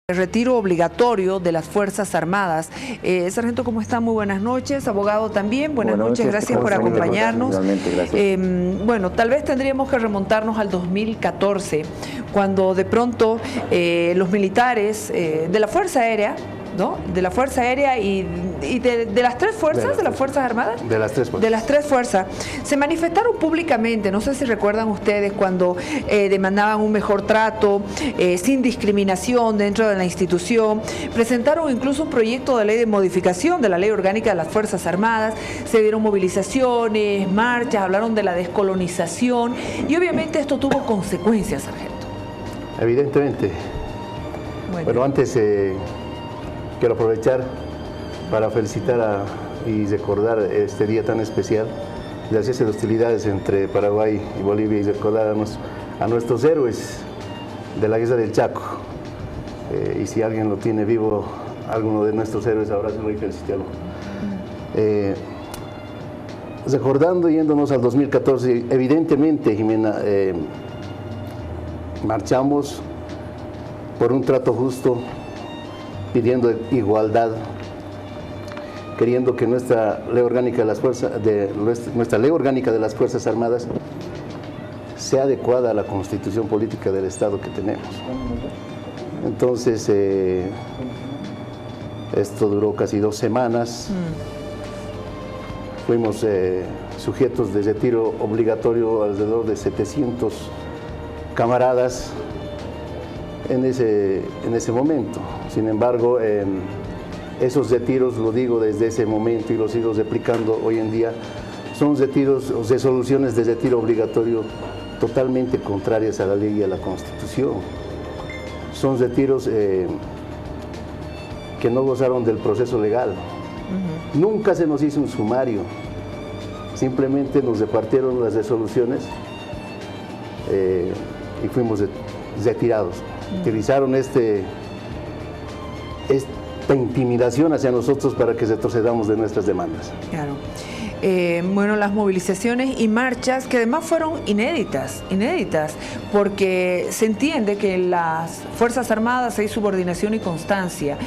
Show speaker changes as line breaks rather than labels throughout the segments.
El retiro obligatorio de las Fuerzas Armadas. Sargento, ¿cómo está? Muy buenas noches. Abogado también, buenas noches. Gracias por acompañarnos.
Gracias.
Bueno, tal vez tendríamos que remontarnos al 2014, cuando de pronto los militares de la Fuerza Aérea, ¿no? De la Fuerza Aérea y de las tres fuerzas, de las Fuerzas Armadas.
De las tres fuerzas.
De las tres fuerzas. Se manifestaron públicamente, no sé si recuerdan ustedes, cuando demandaban un mejor trato, sin discriminación dentro de la institución. Presentaron incluso un proyecto de ley de modificación de la Ley Orgánica de las Fuerzas Armadas. Se dieron movilizaciones, marchas, hablaron de la descolonización y obviamente esto tuvo consecuencias, sargento.
Evidentemente. Bueno, antes quiero aprovechar para felicitar y recordar este día tan especial de las cese de hostilidades entre Paraguay y Bolivia y recordar a nuestros héroes de la guerra del Chaco. Y si alguien lo tiene vivo, alguno de nuestros héroes, abrácenlo y felicitarlo. Recordando, yéndonos al 2014, evidentemente, Jimena, marchamos por un trato justo, pidiendo igualdad, queriendo que nuestra ley orgánica de las Fuerzas Armadas sea adecuada a la constitución política del Estado que tenemos. Entonces, esto duró casi 2 semanas. Fuimos sujetos de retiro obligatorio alrededor de 700 camaradas en ese momento. Sin embargo, esos retiros, lo digo desde ese momento y lo sigo replicando hoy en día, son retiros o resoluciones de retiro obligatorio totalmente contrarias a la ley y a la Constitución. Son retiros que no gozaron del proceso legal. Nunca se nos hizo un sumario, simplemente nos repartieron las resoluciones y fuimos retirados. Utilizaron esta intimidación hacia nosotros para que retrocedamos de nuestras demandas.
Claro. Bueno, las movilizaciones y marchas que además fueron inéditas, porque se entiende que en las Fuerzas Armadas hay subordinación y constancia.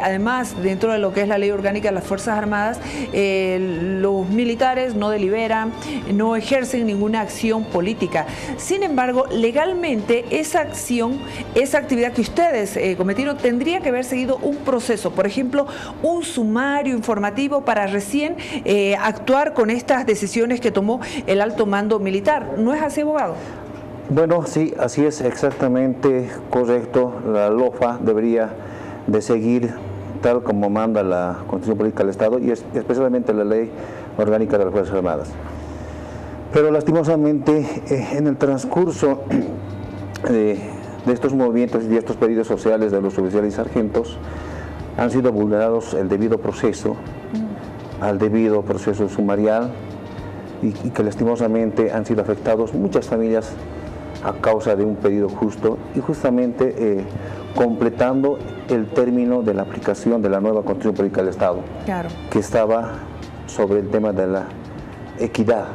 Además, dentro de lo que es la Ley Orgánica de las Fuerzas Armadas, los militares no deliberan, no ejercen ninguna acción política. Sin embargo, legalmente esa acción, esa actividad que ustedes cometieron, tendría que haber seguido un proceso, por ejemplo, un sumario informativo para recién actuar con estas decisiones que tomó el alto mando militar. ¿No es así, abogado?
Bueno, sí, así es exactamente correcto. La LOFA debería de seguir tal como manda la Constitución Política del Estado y especialmente la Ley Orgánica de las Fuerzas Armadas. Pero lastimosamente en el transcurso de estos movimientos y de estos pedidos sociales de los oficiales y sargentos han sido vulnerados el debido proceso, al debido proceso sumarial y que lastimosamente han sido afectados muchas familias a causa de un pedido justo y justamente completando el término de la aplicación de la nueva Constitución Política del Estado,
claro,
que estaba sobre el tema de la equidad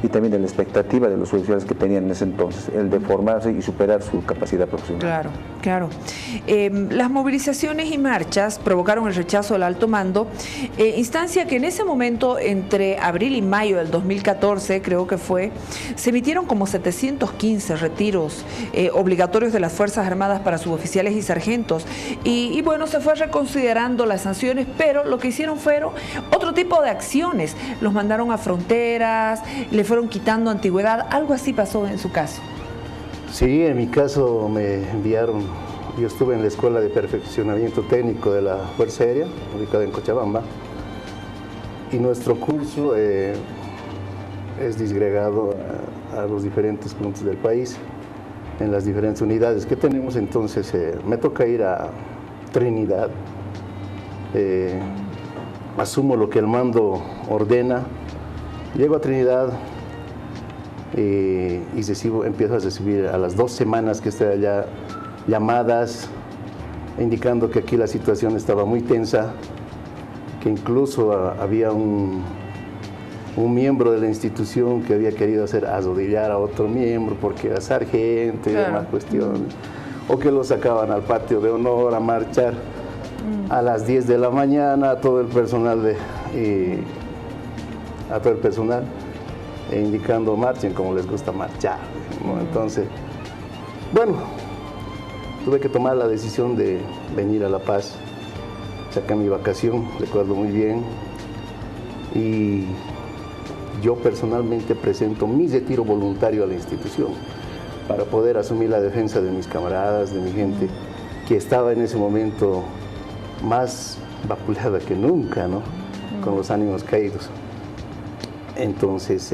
y también de la expectativa de los oficiales que tenían en ese entonces, el de formarse y superar su capacidad profesional.
Claro, claro. Las movilizaciones y marchas provocaron el rechazo del alto mando, instancia que en ese momento, entre abril y mayo del 2014, creo que fue, se emitieron como 715 retiros obligatorios de las Fuerzas Armadas para suboficiales y sargentos. Y bueno, se fue reconsiderando las sanciones, pero lo que hicieron fueron otro tipo de acciones. Los mandaron a fronteras, le fueron quitando antigüedad. Algo así pasó en su caso.
Sí, en mi caso me enviaron, yo estuve en la Escuela de Perfeccionamiento Técnico de la Fuerza Aérea, ubicada en Cochabamba, y nuestro curso es disgregado a los diferentes puntos del país, en las diferentes unidades que tenemos. Entonces me toca ir a Trinidad, asumo lo que el mando ordena, llego a Trinidad y empiezo a recibir a las 2 semanas que estoy allá llamadas indicando que aquí la situación estaba muy tensa, que incluso había un miembro de la institución que había querido hacer arrodillar a otro miembro porque era sargento y demás cuestiones. o que lo sacaban al patio de honor a marchar a las 10 de la mañana, a todo el personal indicando marchen como les gusta marchar, ¿no? Entonces, bueno, tuve que tomar la decisión de venir a La Paz, saqué mi vacación, recuerdo muy bien, y yo personalmente presento mi retiro voluntario a la institución para poder asumir la defensa de mis camaradas, de mi gente, que estaba en ese momento más vapuleada que nunca, ¿no? Con los ánimos caídos. Entonces,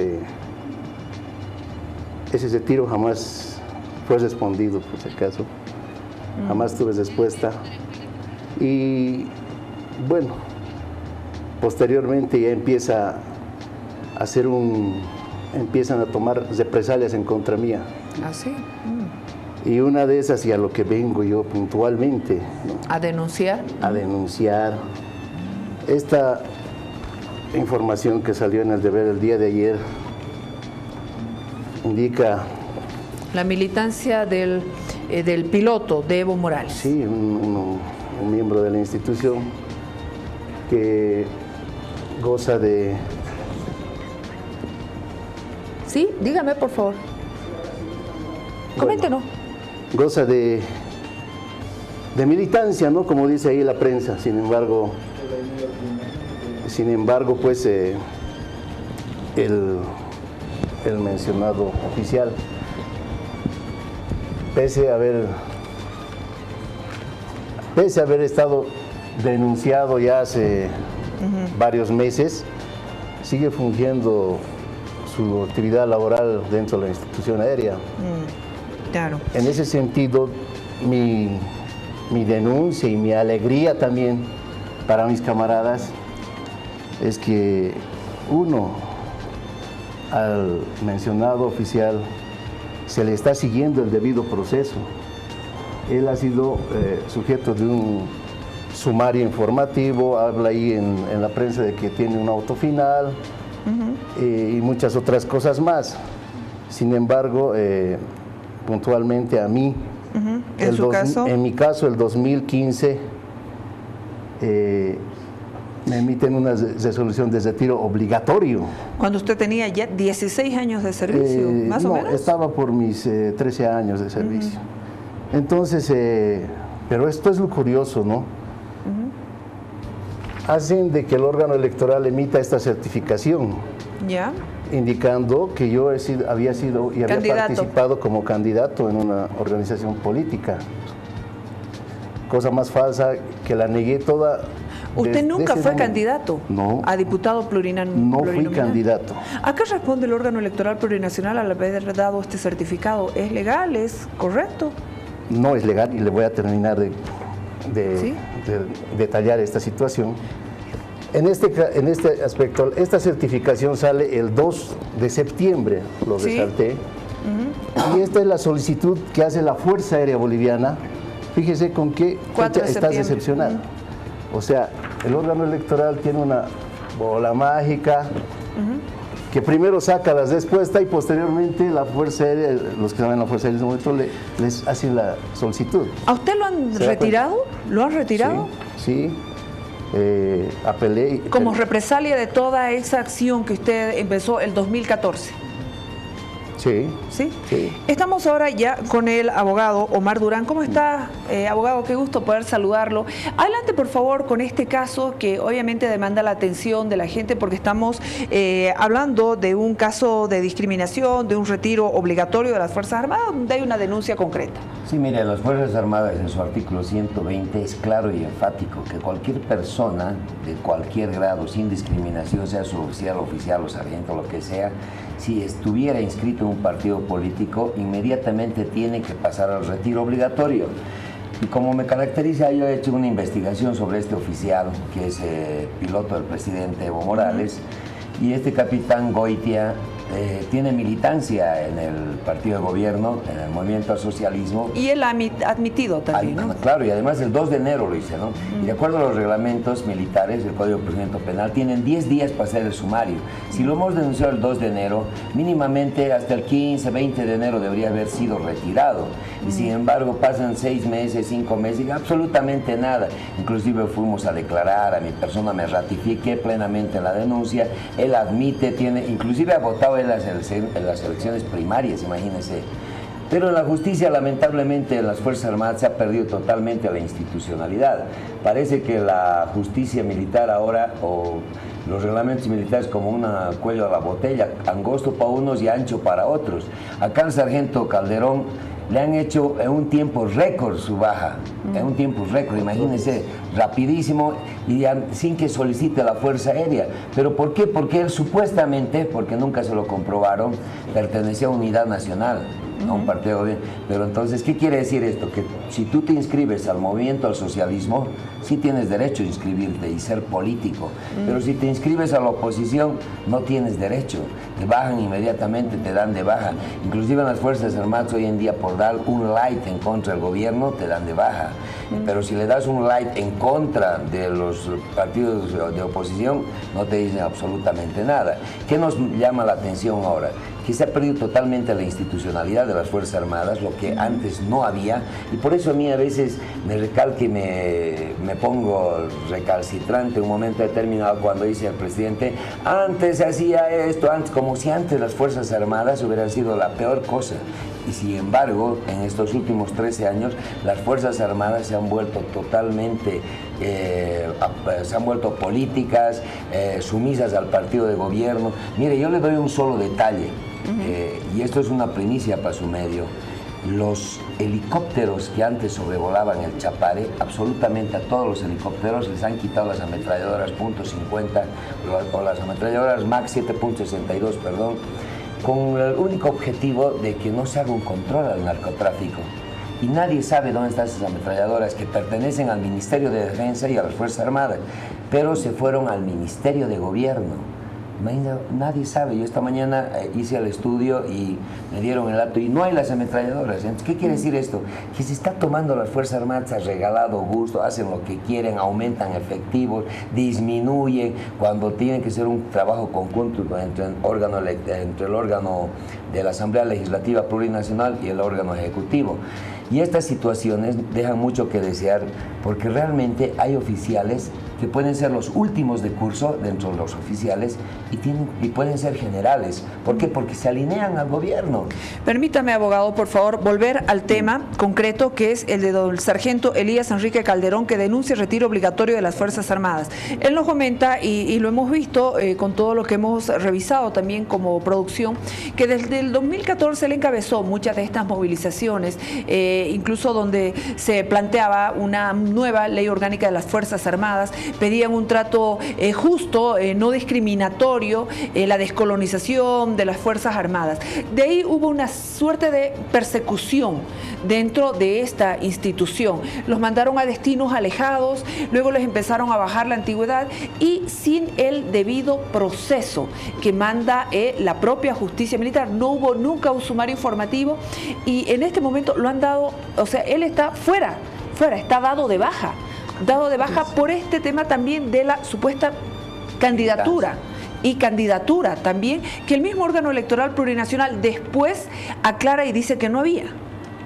ese retiro jamás fue respondido, por si acaso. Jamás tuve respuesta. Y bueno, posteriormente ya empiezan a tomar represalias en contra mía.
¿Ah, sí?
Y una de esas, y a lo que vengo yo puntualmente, ¿no?
¿A denunciar?
A denunciar. Esta información que salió en El Deber el día de ayer indica...
La militancia del piloto de Evo Morales.
Sí, un miembro de la institución que goza de...
Sí, dígame por favor. Coméntenos.
Goza de militancia, ¿no? Como dice ahí la prensa. Sin embargo, pues el mencionado oficial, pese a haber estado denunciado ya hace varios meses, sigue fungiendo su actividad laboral dentro de la institución aérea.
Claro.
En ese sentido, mi denuncia y mi alegría también para mis camaradas es que, uno, al mencionado oficial se le está siguiendo el debido proceso. Él ha sido sujeto de un sumario informativo, habla ahí en la prensa de que tiene un auto final y muchas otras cosas más. Sin embargo, puntualmente a mí,
¿En
mi caso, el 2015, me emiten una resolución de retiro obligatorio.
Cuando usted tenía ya 16 años de servicio, más o menos.
No, estaba por mis 13 años de servicio. Entonces, pero esto es lo curioso, ¿no? Hacen de que el órgano electoral emita esta certificación,
¿ya?
Indicando que yo había
Candidato.
participado como candidato en una organización política. Cosa más falsa que la negué toda.
¿Usted nunca fue candidato?
No.
¿A diputado plurinominal?
No fui candidato.
¿A qué responde el órgano electoral plurinacional al haber dado este certificado? ¿Es legal? ¿Es correcto?
No es legal, y le voy a terminar de detallar esta situación. En este aspecto, esta certificación sale el 2 de septiembre, lo resalté, y esta es la solicitud que hace la Fuerza Aérea Boliviana. Fíjese con qué fecha está decepcionada. O sea, el órgano electoral tiene una bola mágica que primero saca las respuestas y posteriormente la Fuerza Aérea, los que saben la Fuerza Aérea en ese momento, les hacen la solicitud.
¿A usted lo han retirado? ¿Lo han retirado?
Sí. Apelé.
Como represalia de toda esa acción que usted empezó el 2014.
Sí.
¿Sí? Sí. Estamos ahora ya con el abogado Omar Durán. ¿Cómo está, abogado? Qué gusto poder saludarlo. Adelante, por favor, con este caso que obviamente demanda la atención de la gente porque estamos hablando de un caso de discriminación, de un retiro obligatorio de las Fuerzas Armadas, donde hay una denuncia concreta.
Sí, mire, las Fuerzas Armadas en su artículo 120 es claro y enfático que cualquier persona de cualquier grado, sin discriminación, sea suboficial, oficial o sargento, lo que sea, si estuviera inscrito en un partido político, inmediatamente tiene que pasar al retiro obligatorio. Y como me caracteriza, yo he hecho una investigación sobre este oficial, que es piloto del presidente Evo Morales, y este capitán Goitia tiene militancia en el partido de gobierno, en el movimiento al socialismo.
Y él ha admitido también, ¿no?
Claro, y además el 2 de enero lo hice, ¿no? Y de acuerdo a los reglamentos militares del Código de Procedimiento Penal, tienen 10 días para hacer el sumario. Si lo hemos denunciado el 2 de enero, mínimamente hasta el 15, 20 de enero debería haber sido retirado. Y sin embargo pasan 6 meses, 5 meses, y absolutamente nada. Inclusive fuimos a declarar, a mi persona me ratifiqué plenamente en la denuncia, él admite, inclusive ha votado en las elecciones primarias, imagínense. Pero en la justicia, lamentablemente, en las Fuerzas Armadas se ha perdido totalmente la institucionalidad. Parece que la justicia militar ahora, o los reglamentos militares, como un cuello a la botella, angosto para unos y ancho para otros. Acá al sargento Calderón le han hecho en un tiempo récord su baja, en un tiempo récord, imagínense, rapidísimo y sin que solicite la Fuerza Aérea. ¿Pero por qué? Porque él supuestamente, porque nunca se lo comprobaron, pertenecía a Unidad Nacional, a un partido de gobierno. Pero entonces, ¿qué quiere decir esto? Que si tú te inscribes al movimiento al socialismo, sí tienes derecho a inscribirte y ser político. Pero si te inscribes a la oposición, no tienes derecho. Te bajan inmediatamente, te dan de baja. Inclusive en las Fuerzas Armadas hoy en día, por dar un light en contra del gobierno, te dan de baja. Pero si le das un light en contra de los partidos de oposición, no te dicen absolutamente nada. ¿Qué nos llama la atención ahora? Que se ha perdido totalmente la institucionalidad de las Fuerzas Armadas, lo que antes no había, y por eso a mí a veces me recalque, me pongo recalcitrante en un momento determinado cuando dice el presidente, antes se hacía esto, antes, como si antes las Fuerzas Armadas hubieran sido la peor cosa. Y sin embargo, en estos últimos 13 años, las Fuerzas Armadas se han vuelto totalmente, se han vuelto políticas, sumisas al partido de gobierno. Mire, yo le doy un solo detalle, y esto es una primicia para su medio. Los helicópteros que antes sobrevolaban el Chapare, absolutamente a todos los helicópteros les han quitado las ametralladoras .50 o las ametralladoras MAX 7.62, perdón, con el único objetivo de que no se haga un control al narcotráfico. Y nadie sabe dónde están esas ametralladoras que pertenecen al Ministerio de Defensa y a las Fuerzas Armadas, pero se fueron al Ministerio de Gobierno. Nadie sabe. Yo esta mañana hice el estudio y me dieron el dato y no hay las ametralladoras. Entonces, ¿qué quiere decir esto? Que se está tomando las Fuerzas Armadas a regalado gusto, hacen lo que quieren, aumentan efectivos, disminuyen cuando tiene que ser un trabajo conjunto entre el órgano de la Asamblea Legislativa Plurinacional y el órgano ejecutivo. Y estas situaciones dejan mucho que desear porque realmente hay oficiales que pueden ser los últimos de curso dentro de los oficiales y pueden ser generales. ¿Por qué? Porque se alinean al gobierno.
Permítame, abogado, por favor, volver al tema concreto que es el del sargento Elías Enrique Calderón, que denuncia el retiro obligatorio de las Fuerzas Armadas. Él nos comenta, y lo hemos visto con todo lo que hemos revisado también como producción, que desde el 2014 él encabezó muchas de estas movilizaciones, incluso donde se planteaba una nueva ley orgánica de las Fuerzas Armadas, pedían un trato justo, no discriminatorio, la descolonización de las Fuerzas Armadas. De ahí hubo una suerte de persecución dentro de esta institución. Los mandaron a destinos alejados, luego les empezaron a bajar la antigüedad y sin el debido proceso que manda la propia justicia militar. No hubo nunca un sumario informativo y en este momento lo han dado, o sea, él está fuera, está dado de baja por este tema también de la supuesta candidatura. Y candidatura también, que el mismo órgano electoral plurinacional después aclara y dice que no había.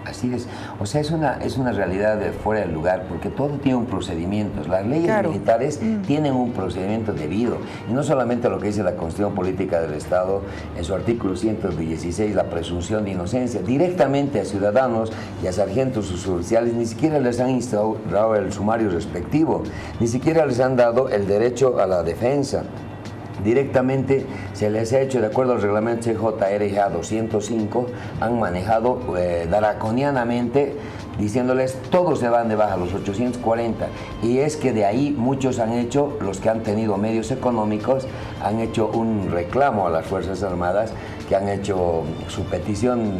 Así es, o sea, es una realidad de fuera del lugar, porque todo tiene un procedimiento. Las leyes militares tienen un procedimiento debido, y no solamente lo que dice la Constitución Política del Estado en su artículo 116, la presunción de inocencia, directamente a ciudadanos y a sargentos suboficiales ni siquiera les han instaurado el sumario respectivo, ni siquiera les han dado el derecho a la defensa. Directamente se les ha hecho, de acuerdo al reglamento CJRA 205, han manejado draconianamente, diciéndoles todos se van de baja, los 840, y es que de ahí muchos han hecho, los que han tenido medios económicos, han hecho un reclamo a las Fuerzas Armadas, que han hecho su petición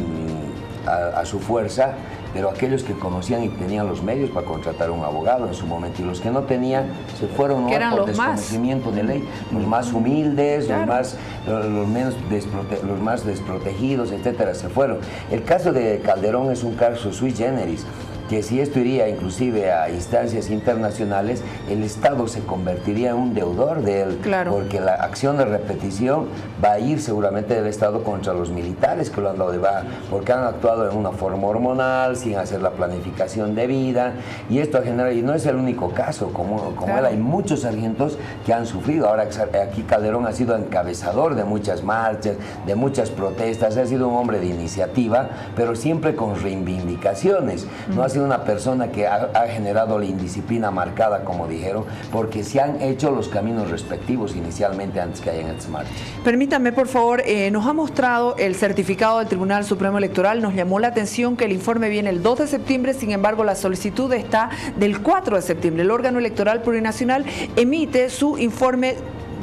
a su fuerza, pero aquellos que conocían y tenían los medios para contratar un abogado en su momento, y los que no tenían se fueron
que eran
por
los
desconocimiento de ley, los más humildes,
claro,
los más desprotegidos, etcétera, se fueron. El caso de Calderón es un caso sui generis, que si esto iría inclusive a instancias internacionales, el Estado se convertiría en un deudor de él,
claro,
porque la acción de repetición va a ir seguramente del Estado contra los militares que lo han dado de baja, porque han actuado en una forma hormonal, sin hacer la planificación debida, y esto ha generado, y no es el único caso, como
claro,
él, hay muchos sargentos que han sufrido. Ahora aquí Calderón ha sido encabezador de muchas marchas, de muchas protestas, ha sido un hombre de iniciativa, pero siempre con reivindicaciones, no ha sido una persona que ha generado la indisciplina marcada, como dijeron, porque se han hecho los caminos respectivos inicialmente antes que hayan estas marchas.
Permítame, por favor, nos ha mostrado el certificado del Tribunal Supremo Electoral. Nos llamó la atención que el informe viene el 2 de septiembre, sin embargo la solicitud está del 4 de septiembre. El órgano electoral plurinacional emite su informe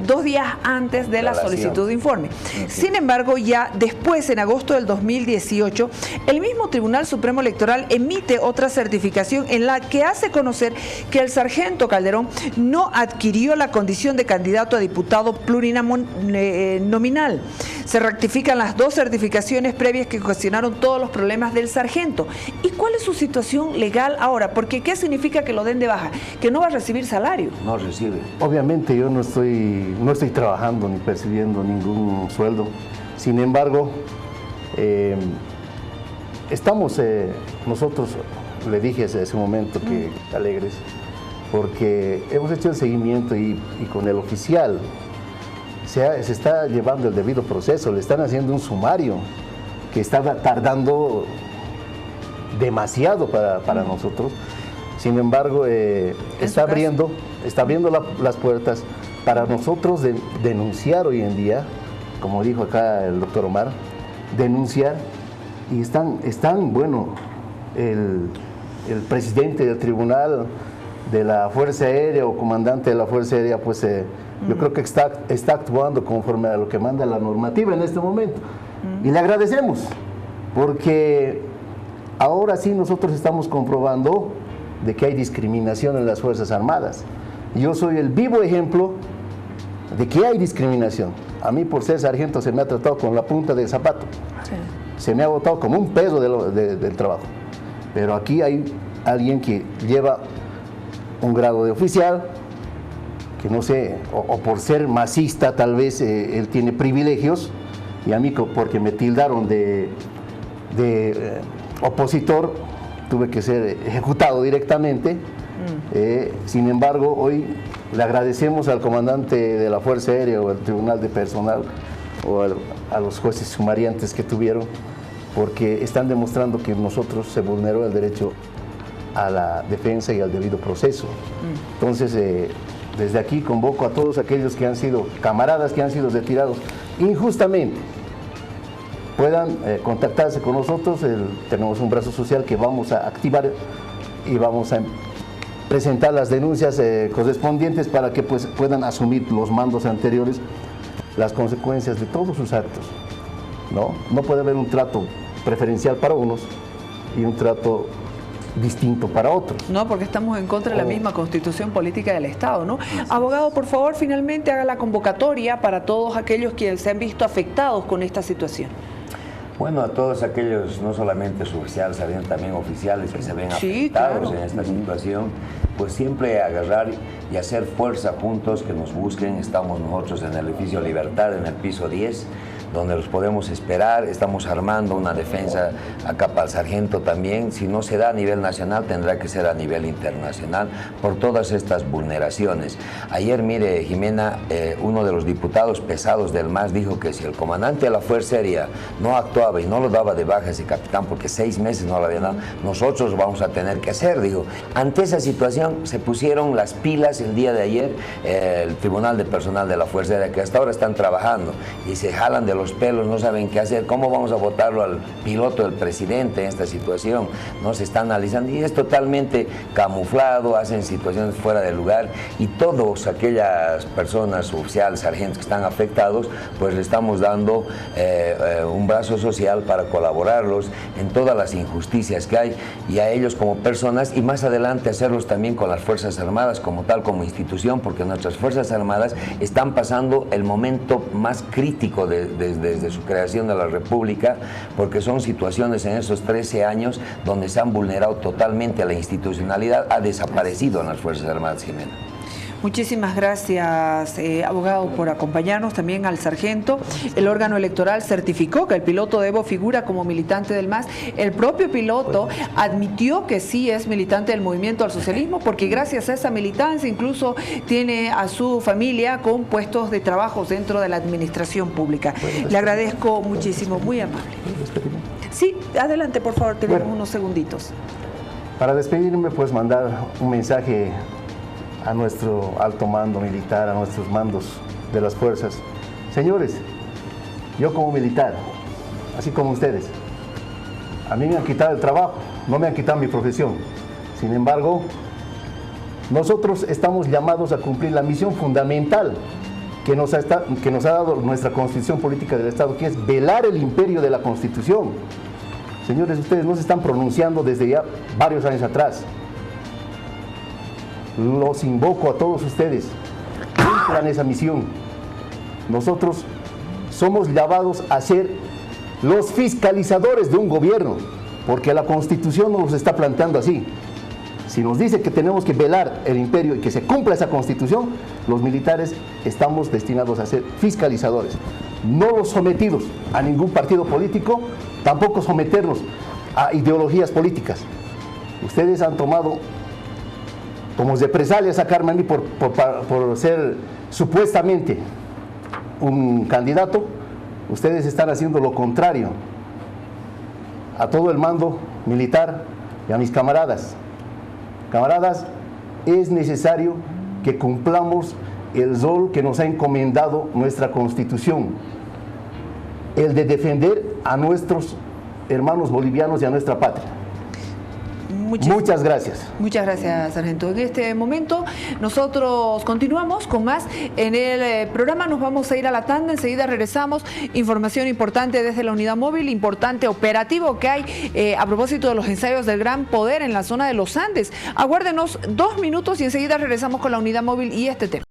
2 días antes de la solicitud de informe. Sin embargo, ya después, en agosto del 2018, el mismo Tribunal Supremo Electoral emite otra certificación en la que hace conocer que el sargento Calderón no adquirió la condición de candidato a diputado plurinominal. Se rectifican las 2 certificaciones previas que ocasionaron todos los problemas del sargento. ¿Y cuál es su situación legal ahora? Porque ¿qué significa que lo den de baja? Que no va a recibir salario.
No recibe.
Obviamente yo no estoy trabajando ni percibiendo ningún sueldo. Sin embargo, estamos, nosotros, le dije en ese momento que alegres, porque hemos hecho el seguimiento y con el oficial se está llevando el debido proceso, le están haciendo un sumario que está tardando demasiado para nosotros. Sin embargo, está abriendo las puertas para nosotros denunciar hoy en día, como dijo acá el doctor Omar, denunciar, y están bueno, el presidente del tribunal de la Fuerza Aérea o comandante de la Fuerza Aérea, pues yo creo que está actuando conforme a lo que manda la normativa en este momento. Y le agradecemos, porque ahora sí nosotros estamos comprobando de que hay discriminación en las Fuerzas Armadas. Yo soy el vivo ejemplo de que hay discriminación. A mí, por ser sargento, se me ha tratado con la punta del zapato. Sí. Se me ha botado como un peso del trabajo. Pero aquí hay alguien que lleva un grado de oficial, que no sé, o por ser masista tal vez él tiene privilegios, y a mí porque me tildaron de opositor, tuve que ser ejecutado directamente. Sin embargo, hoy le agradecemos al comandante de la Fuerza Aérea o al Tribunal de Personal o a los jueces sumariantes que tuvieron, porque están demostrando que nosotros se vulneró el derecho a la defensa y al debido proceso. Entonces, desde aquí convoco a todos aquellos que han sido camaradas, que han sido retirados injustamente, puedan contactarse con nosotros. Tenemos un brazo social que vamos a activar y vamos a presentar las denuncias correspondientes para que pues, puedan asumir los mandos anteriores las consecuencias de todos sus actos. No puede haber un trato preferencial para unos y un trato distinto para otros.
No, porque estamos en contra de la misma constitución política del Estado, ¿no? Abogado, por favor, finalmente haga la convocatoria para todos aquellos que se han visto afectados con esta situación.
Bueno, a todos aquellos, no solamente suboficiales, sino también oficiales que se ven afectados en esta situación, pues siempre agarrar y hacer fuerza juntos, que nos busquen. Estamos nosotros en el edificio Libertad, en el piso 10, donde los podemos esperar. Estamos armando una defensa acá para el sargento también. Si no se da a nivel nacional, tendrá que ser a nivel internacional por todas estas vulneraciones. Ayer, mire, Jimena, uno de los diputados pesados del MAS dijo que si el comandante de la Fuerza Aérea no actuaba y no lo daba de baja ese capitán, porque 6 meses no lo habían dado, nosotros lo vamos a tener que hacer, dijo. Ante esa situación se pusieron las pilas el día de ayer el Tribunal de Personal de la Fuerza Aérea, que hasta ahora están trabajando y se jalan de los los pelos, no saben qué hacer. ¿Cómo vamos a votarlo al piloto del presidente en esta situación? No se está analizando y es totalmente camuflado, hacen situaciones fuera de lugar y todas aquellas personas, oficiales, sargentos que están afectados, pues le estamos dando un brazo social para colaborarlos en todas las injusticias que hay y a ellos como personas y más adelante hacerlos también con las Fuerzas Armadas como tal, como institución, porque nuestras Fuerzas Armadas están pasando el momento más crítico desde su creación de la República, porque son situaciones en esos 13 años donde se han vulnerado totalmente la institucionalidad, ha desaparecido en las Fuerzas Armadas, Jimena.
Muchísimas gracias, abogado, por acompañarnos, también al sargento. El órgano electoral certificó que el piloto de Evo figura como militante del MAS. El propio piloto admitió que sí es militante del Movimiento al Socialismo, porque gracias a esa militancia incluso tiene a su familia con puestos de trabajo dentro de la administración pública. Le agradezco muchísimo, muy amable. Sí, adelante, por favor, tenemos unos segunditos.
Para despedirme, pues mandar un mensaje a nuestro alto mando militar, a nuestros mandos de las fuerzas. Señores, yo como militar, así como ustedes, a mí me han quitado el trabajo, no me han quitado mi profesión. Sin embargo, nosotros estamos llamados a cumplir la misión fundamental que nos ha dado nuestra Constitución Política del Estado, que es velar el imperio de la Constitución. Señores, ustedes no se están pronunciando desde ya varios años atrás. Los invoco a todos ustedes, cumplan esa misión. Nosotros somos llamados a ser los fiscalizadores de un gobierno, porque la Constitución nos está planteando así. Si nos dice que tenemos que velar el imperio y que se cumpla esa Constitución, los militares estamos destinados a ser fiscalizadores, no los sometidos a ningún partido político, tampoco someternos a ideologías políticas. Ustedes han tomado como represalia sacarme a mí por ser supuestamente un candidato. Ustedes están haciendo lo contrario. A todo el mando militar y a mis camaradas. Camaradas, es necesario que cumplamos el rol que nos ha encomendado nuestra Constitución, el de defender a nuestros hermanos bolivianos y a nuestra patria. Muchas gracias.
Muchas gracias, sargento. En este momento nosotros continuamos con más en el programa. Nos vamos a ir a la tanda, enseguida regresamos. Información importante desde la unidad móvil, importante operativo que hay a propósito de los ensayos del Gran Poder en la zona de los Andes. Aguárdenos 2 minutos y enseguida regresamos con la unidad móvil y este tema.